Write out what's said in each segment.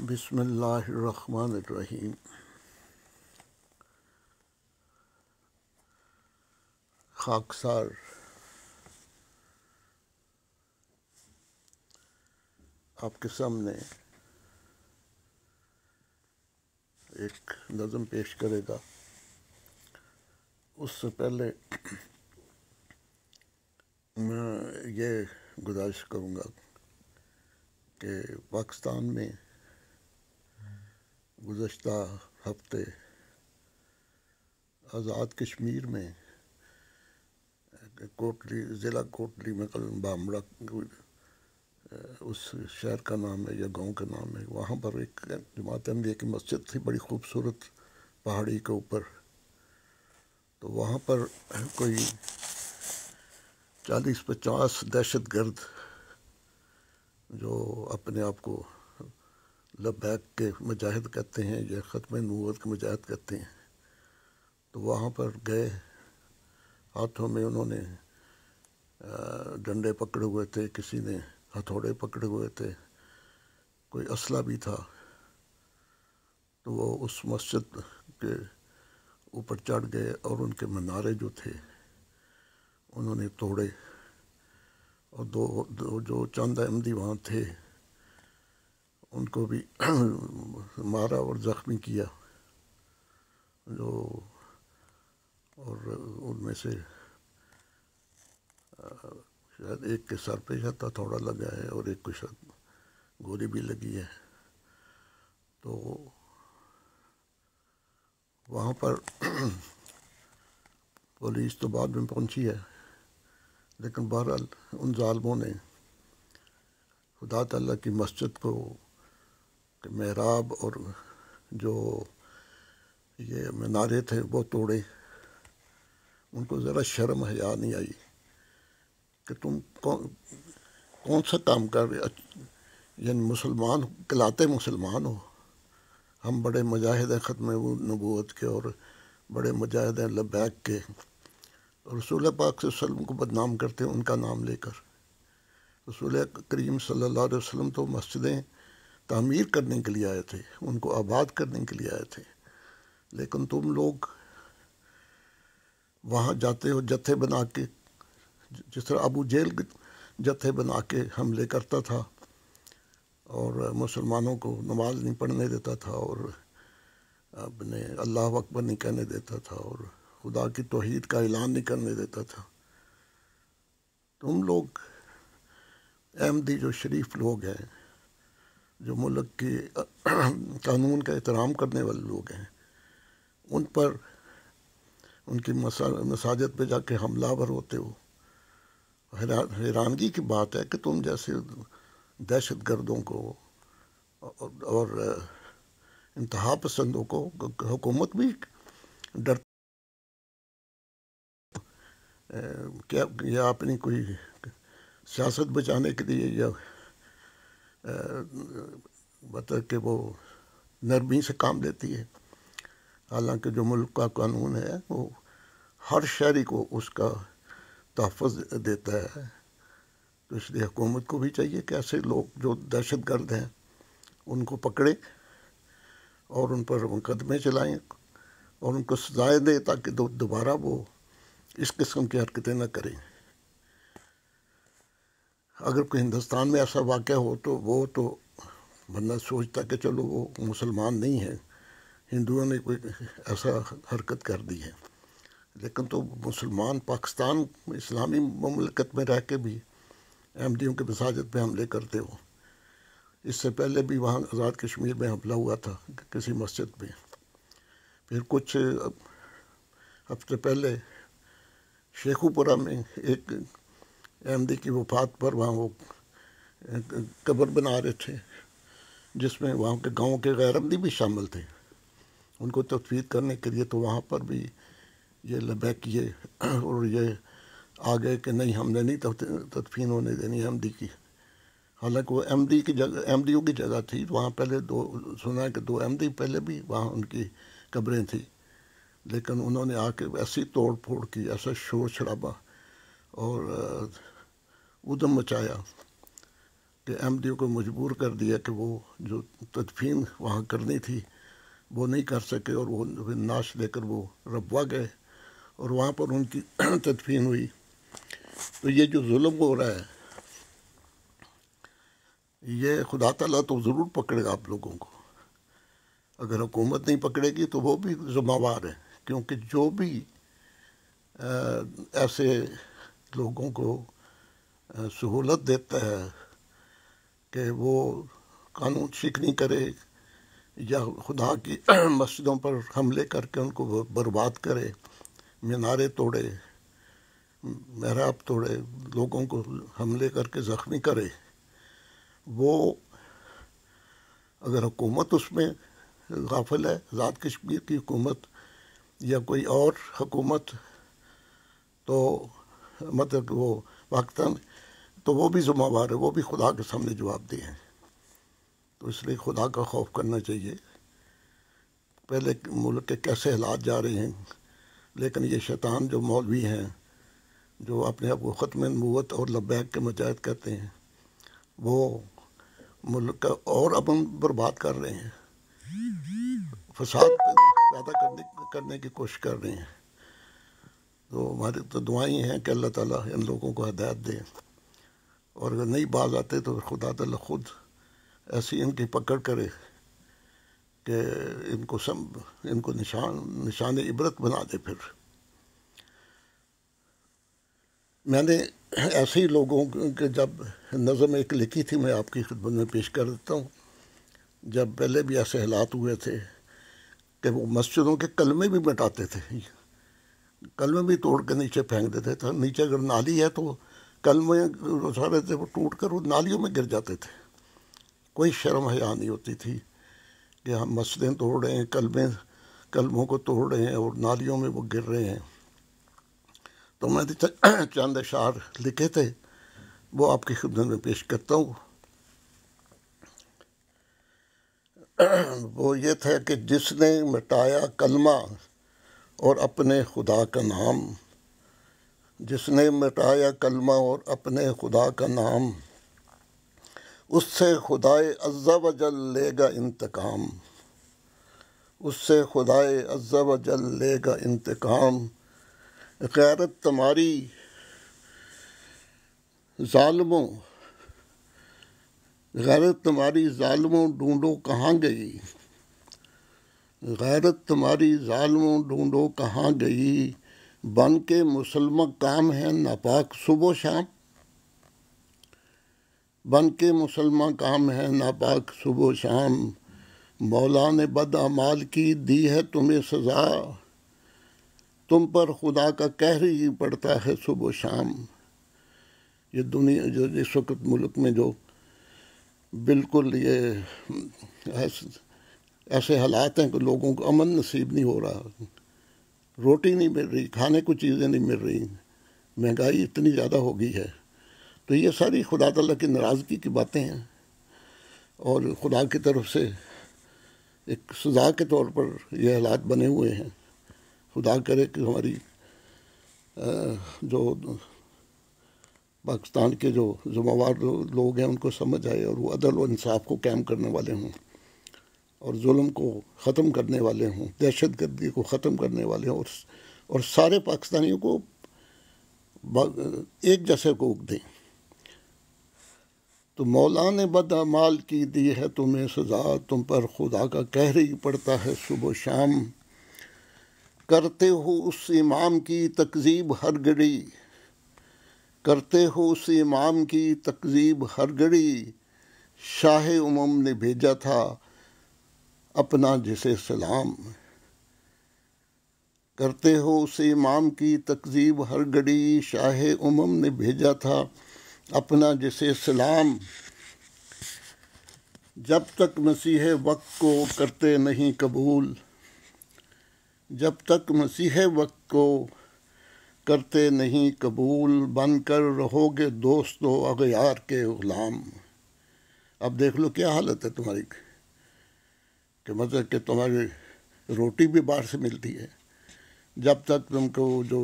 بسم اللہ الرحمن الرحیم۔ خاکسار آپ کے سامنے ایک نظم پیش کرے گا۔ اس سے پہلے میں یہ گزارش کروں گا کہ پاکستان میں گزشتہ ہفتے آزاد کشمیر میں کوٹلی ضلع کوٹلی میں بامڑہ اس شہر کا نام ہے یا گاؤں کا نام ہے، وہاں پر ایک جماعت احمدیہ کی مسجد تھی بڑی خوبصورت پہاڑی کے اوپر۔ تو وہاں پر کوئی 40-50 دہشت گرد جو اپنے آپ کو لبیک کے مجاہد کہتے ہیں یا ختم نبوت کے مجاہد کہتے ہیں، تو وہاں پر گئے۔ ہاتھوں میں انہوں نے ڈنڈے پکڑے ہوئے تھے، کسی نے ہتھوڑے پکڑے ہوئے تھے، کوئی اسلحہ بھی تھا۔ تو وہ اس مسجد کے اوپر چڑھ گئے اور ان کے منارے جو تھے انہوں نے توڑے، اور دو جو چند احمدی وہاں تھے ان کو بھی مارا اور زخمی کیا، اور ان میں سے شاید ایک کے سر پہ شاید ہتھوڑا لگا ہے اور ایک کو شاید گولی بھی لگی ہے۔ تو وہاں پر پولیس تو بعد میں پہنچی ہے، لیکن بہرحال ان ظالموں نے خدا تعالیٰ کی مسجد کو کہ محراب اور جو یہ منارے تھے وہ توڑے۔ ان کو ذرا شرم حیا نہیں آئی کہ تم کون سا کام کر رہے، یعنی مسلمان کہلاتے مسلمان ہو، ہم بڑے مجاہد ہیں ختم نبوت کے اور بڑے مجاہد ہیں لبیک کے، رسول پاک صلی اللہ علیہ وسلم کو بدنام کرتے ہیں ان کا نام لے کر۔ رسول کریم صلی اللہ علیہ وسلم تو مسجدیں تعمیر کرنے کے لیے آئے تھے، ان کو آباد کرنے کے لیے آئے تھے، لیکن تم لوگ وہاں جاتے ہو جتھے بنا کے، جس طرح ابو جہل جتھے بنا کے حملے کرتا تھا اور مسلمانوں کو نماز نہیں پڑھنے دیتا تھا اور اپنے اللہ اکبر نہیں کہنے دیتا تھا اور خدا کی توحید کا اعلان نہیں کرنے دیتا تھا۔ تم لوگ احمدی جو شریف لوگ ہیں، جو ملک کی قانون کا احترام کرنے والے لوگ ہیں، ان پر ان کی مساجد پہ جا کے حملہ آور ہوتے ہو۔ حیرانگی کی بات ہے کہ تم جیسے دہشت گردوں کو اور انتہا پسندوں کو حکومت بھی ڈر یا اپنی کوئی سیاست بچانے کے لیے یا مطلب کہ وہ نرمی سے کام لیتی ہے، حالانکہ جو ملک کا قانون ہے وہ ہر شہری کو اس کا تحفظ دیتا ہے۔ تو اس لیے حکومت کو بھی چاہیے کہ ایسے لوگ جو دہشت گرد ہیں ان کو پکڑے اور ان پر مقدمے چلائیں اور ان کو سزائیں دے تاکہ دوبارہ وہ اس قسم کی حرکتیں نہ کریں۔ اگر کوئی ہندوستان میں ایسا واقعہ ہو تو وہ تو بندہ سوچتا کہ چلو وہ مسلمان نہیں ہے، ہندوؤں نے کوئی ایسا حرکت کر دی ہے، لیکن تو مسلمان پاکستان اسلامی مملکت میں رہ کے بھی احمدیوں کے مساجد پہ حملے کرتے ہو۔ اس سے پہلے بھی وہاں آزاد کشمیر میں حملہ ہوا تھا کسی مسجد پہ، پھر کچھ ہفتے پہلے شیخو پورہ میں ایک احمدی کی وفات پر وہاں وہ قبر بنا رہے تھے جس میں وہاں کے گاؤں کے غیر احمدی بھی شامل تھے، ان کو تدفین کرنے کے لیے۔ تو وہاں پر بھی یہ لبیک کیے اور یہ آگے کہ نہیں ہم نے نہیں تدفین ہونے دینی احمدی کی، حالانکہ وہ احمدیوں کی جگہ تھی۔ وہاں پہلے سنا ہے کہ 2 احمدی پہلے بھی وہاں ان کی قبریں تھیں، لیکن انہوں نے آ کے ایسی توڑ پھوڑ کی، ایسا شور شرابہ اور ادھم مچایا کہ احمدیوں کو مجبور کر دیا کہ وہ جو تدفین وہاں کرنی تھی وہ نہیں کر سکے، اور وہ نعش لے کر وہ ربوہ گئے اور وہاں پر ان کی تدفین ہوئی۔ تو یہ جو ظلم ہو رہا ہے یہ خدا تعالیٰ تو ضرور پکڑے گا آپ لوگوں کو، اگر حکومت نہیں پکڑے گی تو وہ بھی ذمہ وار ہے، کیونکہ جو بھی ایسے لوگوں کو سہولت دیتا ہے کہ وہ قانون شکنی کرے یا خدا کی مسجدوں پر حملے کر کے ان کو برباد کرے، میناریں توڑے، محراب توڑے، لوگوں کو حملے کر کے زخمی کرے، وہ اگر حکومت اس میں غافل ہے، آزاد کشمیر کی حکومت یا کوئی اور حکومت، تو مطلب وہ پاکستان، تو وہ بھی ذمہ وار ہے، وہ بھی خدا کے سامنے جواب دہ ہیں۔ تو اس لیے خدا کا خوف کرنا چاہیے۔ پہلے ملک کے کیسے حالات جا رہے ہیں، لیکن یہ شیطان جو مولوی ہیں جو اپنے آپ کو ختم نبوت اور لبیک کے مجاہد کہتے ہیں، وہ ملک کا اور امن برباد کر رہے ہیں، فساد پیدا کرنے کی کوشش کر رہے ہیں۔ تو ہماری تو دعائیں ہیں کہ اللہ تعالیٰ ان لوگوں کو ہدایت دے، اور اگر نہیں باز آتے تو خدا تعالیٰ خود ایسی ان کی پکڑ کرے کہ ان کو نشان عبرت بنا دے۔ پھر میں نے ایسے ہی لوگوں کے جب نظم ایک لکھی تھی، میں آپ کی خدمت میں پیش کر دیتا ہوں۔ جب پہلے بھی ایسے حالات ہوئے تھے کہ وہ مسجدوں کے کلمے بھی مٹاتے تھے، کلمے بھی توڑ کے نیچے پھینک دیتے تھے۔ نیچے اگر نالی ہے تو کلمے سارے تھے وہ ٹوٹ کر وہ نالیوں میں گر جاتے تھے۔ کوئی شرم حیا نہیں ہوتی تھی کہ ہم مسجدیں توڑ رہے ہیں، کلموں کو توڑ رہے ہیں اور نالیوں میں وہ گر رہے ہیں۔ تو میں نے چند اشعار لکھے تھے، وہ آپ کی خدمت میں پیش کرتا ہوں۔ وہ یہ تھا کہ جس نے مٹایا کلمہ اور اپنے خدا کا نام، جس نے مٹایا کلمہ اور اپنے خدا کا نام، اس سے خدائے عز و جل لے گا انتقام، اس سے خدائے عز و جل لے گا انتقام۔ غیرت تمہاری ظالموں، غیرت تمہاری ظالموں ڈھونڈو کہاں گئی، غیرت تمہاری ظالموں ڈھونڈو کہاں گئی، بن کے مسلمہ کام ہے ناپاک صبح و شام، بن کے مسلمہ کام ہے ناپاک صبح و شام، مولا نے بد اعمال کی دی ہے تمہیں سزا، تم پر خدا کا قہر ہی پڑتا ہے صبح و شام۔ یہ دنیا جو اس وقت ملک میں جو بالکل یہ ایسے حالات ہیں کہ لوگوں کو امن نصیب نہیں ہو رہا، روٹی نہیں مل رہی، کھانے کو چیزیں نہیں مل رہی، مہنگائی اتنی زیادہ ہو گئی ہے۔ تو یہ ساری خدا تعالیٰ کی ناراضگی کی باتیں ہیں، اور خدا کی طرف سے ایک سزا کے طور پر یہ حالات بنے ہوئے ہیں۔ خدا کرے کہ ہماری جو پاکستان کے جو ذمہ وار لوگ ہیں ان کو سمجھ آئے، اور وہ عدل و انصاف کو قائم کرنے والے ہوں، اور ظلم کو ختم کرنے والے ہوں، دہشت گردی کو ختم کرنے والے ہوں، اور سارے پاکستانیوں کو ایک جیسے حقوق دیں۔ تو مولا نے بد اعمال کی دی ہے تمہیں سزا، تم پر خدا کا قہر ہی پڑتا ہے صبح و شام، کرتے ہو اس امام کی تکذیب ہر گھڑی، کرتے ہو اس امام کی تکذیب ہر گھڑی، شاہ امم نے بھیجا تھا اپنا جسے سلام، کرتے ہو اس امام کی تکذیب ہر گھڑی، شاہ امم نے بھیجا تھا اپنا جسے سلام، جب تک مسیح وقت کو کرتے نہیں قبول، جب تک مسیح وقت کو کرتے نہیں قبول، بن کر رہو گے دوست و اغیار کے غلام۔ اب دیکھ لو کیا حالت ہے تمہاری، کہ مطلب کہ تمہاری روٹی بھی باہر سے ملتی ہے، جب تک تم کو جو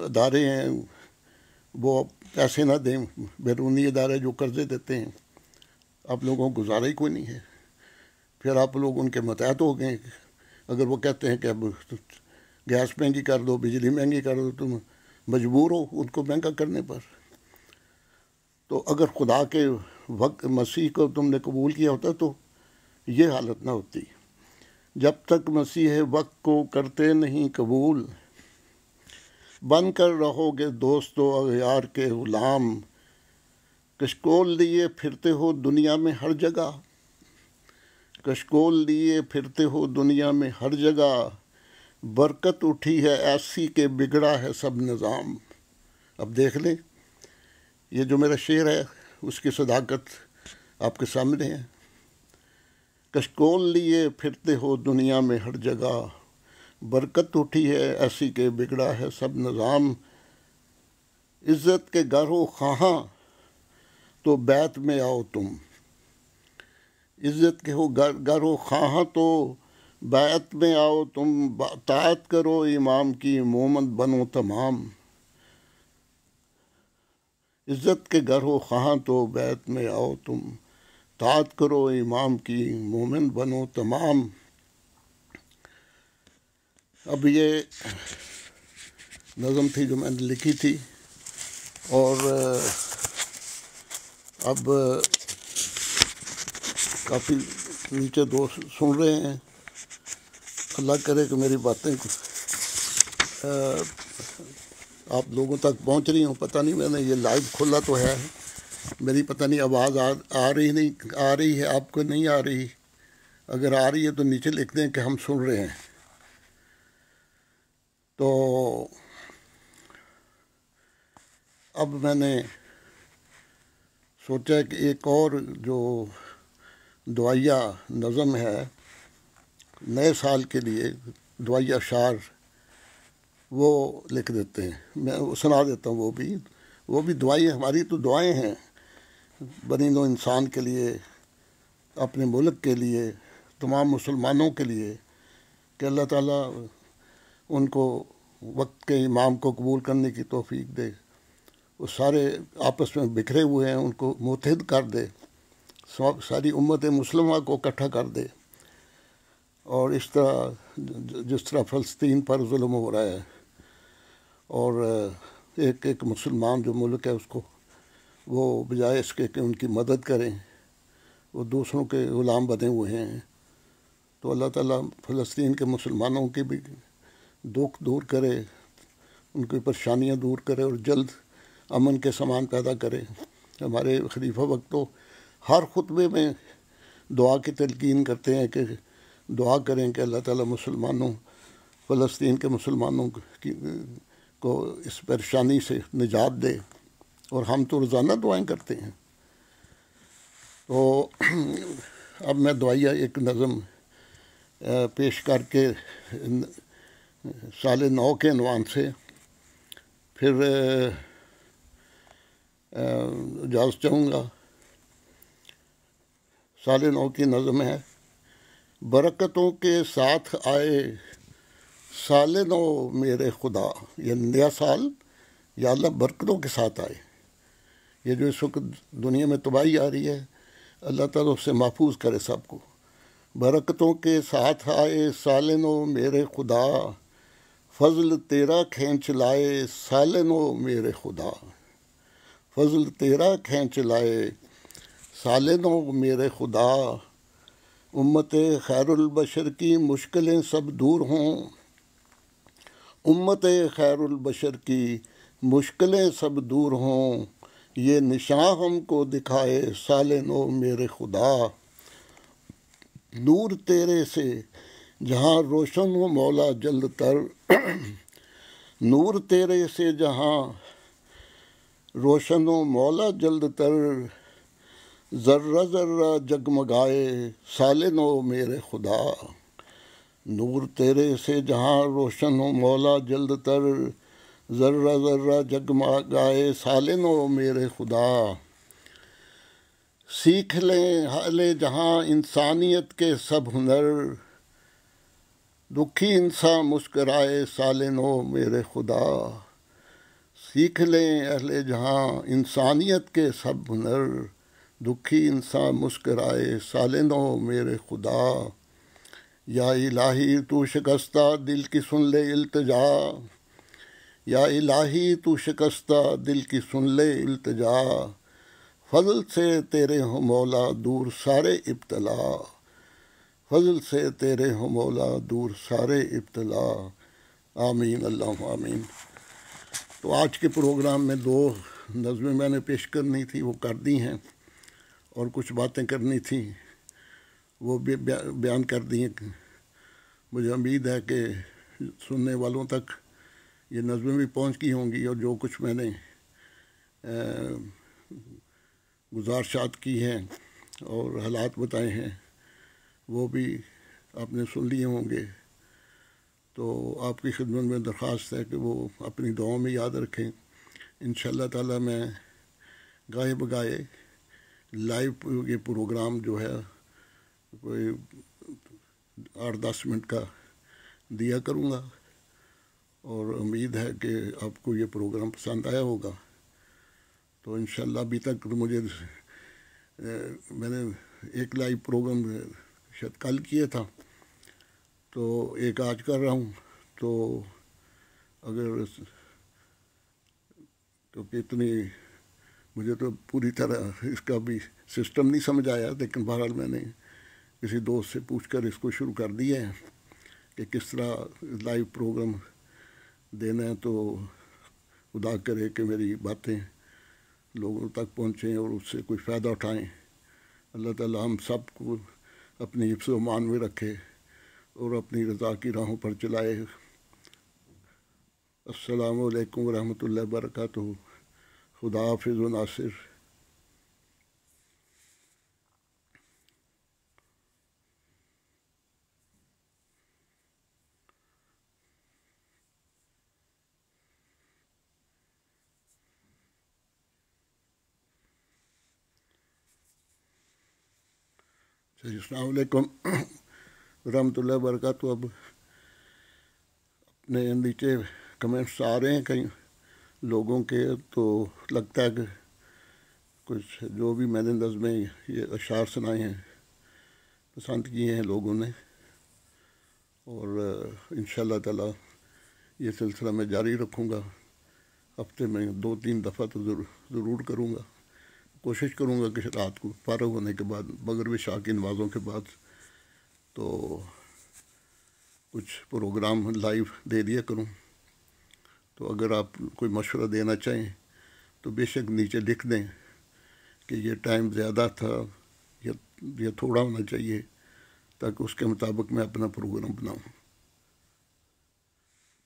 ادارے ہیں وہ پیسے نہ دیں، بیرونی ادارے جو قرضے دیتے ہیں، آپ لوگوں کو گزارا ہی کوئی نہیں ہے، پھر آپ لوگ ان کے متحد ہو گئے۔ اگر وہ کہتے ہیں کہ اب گیس مہنگی کر دو، بجلی مہنگی کر دو، تم مجبور ہو ان کو مہنگا کرنے پر۔ تو اگر خدا کے وقت مسیح کو تم نے قبول کیا ہوتا تو یہ حالت نہ ہوتی۔ جب تک مسیح وقت کو کرتے نہیں قبول، بن کر رہو گے دوست و اغیار کے غلام، کشکول لیے پھرتے ہو دنیا میں ہر جگہ، کشکول لیے پھرتے ہو دنیا میں ہر جگہ، برکت اٹھی ہے ایسی کہ بگڑا ہے سب نظام۔ اب دیکھ لیں، یہ جو میرا شعر ہے اس کی صداقت آپ کے سامنے ہے۔ کشکول لیے پھرتے ہو دنیا میں ہر جگہ، برکت اٹھی ہے ایسی کہ بگڑا ہے سب نظام، عزت کے گر ہو خواہاں تو بیت میں آؤ تم، عزت کے ہو گر ہو خواہاں تو بیت میں آؤ تم، اطاعت کرو امام کی مومن بنو تمام، عزت کے گر ہو خواہاں تو بیت میں آؤ تم، اطاعت کرو امام کی مومن بنو تمام۔ اب یہ نظم تھی جو میں نے لکھی تھی، اور اب کافی نیچے دوست سن رہے ہیں، اللہ کرے کہ میری باتیں آپ لوگوں تک پہنچ رہی ہوں۔ پتہ نہیں، میں نے یہ لائیو کھولا تو ہے، میری پتہ نہیں آواز آ رہی ہے، آپ کو نہیں آ رہی؟ اگر آ رہی ہے تو نیچے لکھ دیں کہ ہم سن رہے ہیں۔ تو اب میں نے سوچا کہ ایک اور جو دعائیہ نظم ہے نئے سال کے لیے، دعائیہ اشعار، وہ لکھ دیتے ہیں، میں سنا دیتا ہوں۔ وہ بھی دعائیں، ہماری تو دعائیں ہیں بنی نوع انسان کے لیے، اپنے ملک کے لیے، تمام مسلمانوں کے لیے، کہ اللہ تعالیٰ ان کو وقت کے امام کو قبول کرنے کی توفیق دے، وہ سارے آپس میں بکھرے ہوئے ہیں ان کو متحد کر دے، ساری امت مسلمہ کو اکٹھا کر دے، اور اس طرح جس طرح فلسطین پر ظلم ہو رہا ہے، اور ایک مسلمان جو ملک ہے اس کو وہ بجائے اس کے کہ ان کی مدد کریں، وہ دوسروں کے غلام بنے ہوئے ہیں۔ تو اللہ تعالیٰ فلسطین کے مسلمانوں کی بھی دکھ دور کرے، ان کی پریشانیاں دور کرے، اور جلد امن کے سامان پیدا کرے۔ ہمارے خلیفہ وقت تو ہر خطبے میں دعا کی تلقین کرتے ہیں کہ دعا کریں کہ اللہ تعالیٰ فلسطین کے مسلمانوں کو اس پریشانی سے نجات دے، اور ہم تو روزانہ دعائیں کرتے ہیں۔ تو اب میں دعائیہ ایک نظم پیش کر کے سال نو کے عنوان سے پھر اجازت چاہوں گا۔ سال نو کی نظم ہے: برکتوں کے ساتھ آئے سال نو میرے خدا، یہ نیا سال یا اللہ برکتوں کے ساتھ آئے۔ یہ جو اس وقت دنیا میں تباہی آ رہی ہے، اللہ تعالیٰ اس سے محفوظ کرے سب کو۔ برکتوں کے ساتھ آئے سال نو میرے خدا، فضل تیرا کھینچ لائے سال نو میرے خدا، فضل تیرا کھینچ لائے سال نو میرے خدا، امت خیر البشر کی مشکلیں سب دور ہوں، امت خیر البشر کی مشکلیں سب دور ہوں، یہ نشاں ہم کو دکھائے سال نو میرے خدا، نور تیرے سے جہاں روشن ہو مولا جلد تر، نور تیرے سے جہاں روشن ہو مولا جلد تر، ذرہ ذرہ جگمگائے سال نو میرے خدا، نور تیرے سے جہاں روشن ہو مولا جلد تر، ذرہ ذرہ جگمگائے سال نو میرے خدا، سیکھ لیں حال جہاں انسانیت کے سب ہنر، دکھی انسان مسکرائے سال نو میرے خدا، سیکھ لیں اہل جہاں انسانیت کے سب ہنر، دکھی انسان مسکرائے سال نو میرے خدا، یا الہی تو شکستہ دل کی سن لے التجا، یا الہی تو شکستہ دل کی سن لے التجا، فضل سے تیرے ہو مولا دور سارے ابتلا، فضل سے تیرے ہو مولا دور سارے ابتلا، آمین اللہم آمین۔ تو آج کے پروگرام میں 2 نظمیں میں نے پیش کرنی تھی، وہ کر دی ہیں، اور کچھ باتیں کرنی تھیں وہ بھی بیان کر دی ہیں۔ مجھے امید ہے کہ سننے والوں تک یہ نظمیں بھی پہنچ گئی ہوں گی، اور جو کچھ میں نے گزارشات کی ہیں اور حالات بتائے ہیں وہ بھی آپ نے سن لیے ہوں گے۔ تو آپ کی خدمت میں درخواست ہے کہ وہ اپنی دعاؤں میں یاد رکھیں۔ انشاءاللہ تعالی میں گاہے بگاہے لائیو یہ پروگرام جو ہے کوئی 8-10 منٹ کا دیا کروں گا، اور امید ہے کہ آپ کو یہ پروگرام پسند آیا ہوگا۔ تو انشاءاللہ ابھی تک مجھے میں نے ایک لائیو پروگرام شاید کل کیا تھا، تو ایک آج کر رہا ہوں۔ تو اگر کیونکہ اتنی مجھے تو پوری طرح اس کا بھی سسٹم نہیں سمجھ آیا، لیکن بہرحال میں نے کسی دوست سے پوچھ کر اس کو شروع کر دیا ہے کہ کس طرح لائیو پروگرام دینا ہے۔ تو خدا کرے کہ میری باتیں لوگوں تک پہنچیں اور اس سے کوئی فائدہ اٹھائیں۔ اللہ تعالیٰ ہم سب کو اپنی حفظ و امان میں رکھے اور اپنی رضا کی راہوں پر چلائے۔ السلام علیکم ورحمۃ اللہ وبرکاتہ۔ خدا حافظ و ناصر۔ السلام علیکم ورحمۃ اللہ وبرکاتہ۔ اب اپنے نیچے کمنٹس آ رہے ہیں کئی لوگوں کے، تو لگتا ہے کہ کچھ جو بھی میں نے نظمیں یہ اشعار سنائے ہیں پسند کیے ہیں لوگوں نے، اور انشاءاللہ تعالی یہ سلسلہ میں جاری رکھوں گا۔ ہفتے میں 2-3 دفعہ تو ضرور کروں گا۔ کوشش کروں گا کہ رات کو فارغ ہونے کے بعد مغرب عشاء کی نمازوں کے بعد تو کچھ پروگرام لائیو دے دیا کروں۔ تو اگر آپ کوئی مشورہ دینا چاہیں تو بے شک نیچے لکھ دیں کہ یہ ٹائم زیادہ تھا یا تھوڑا ہونا چاہیے، تاکہ اس کے مطابق میں اپنا پروگرام بناؤں۔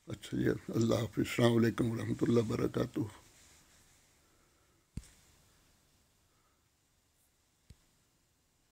اچھا جی، اللہ حافظ، السلام علیکم ورحمۃ اللہ وبرکاتہ۔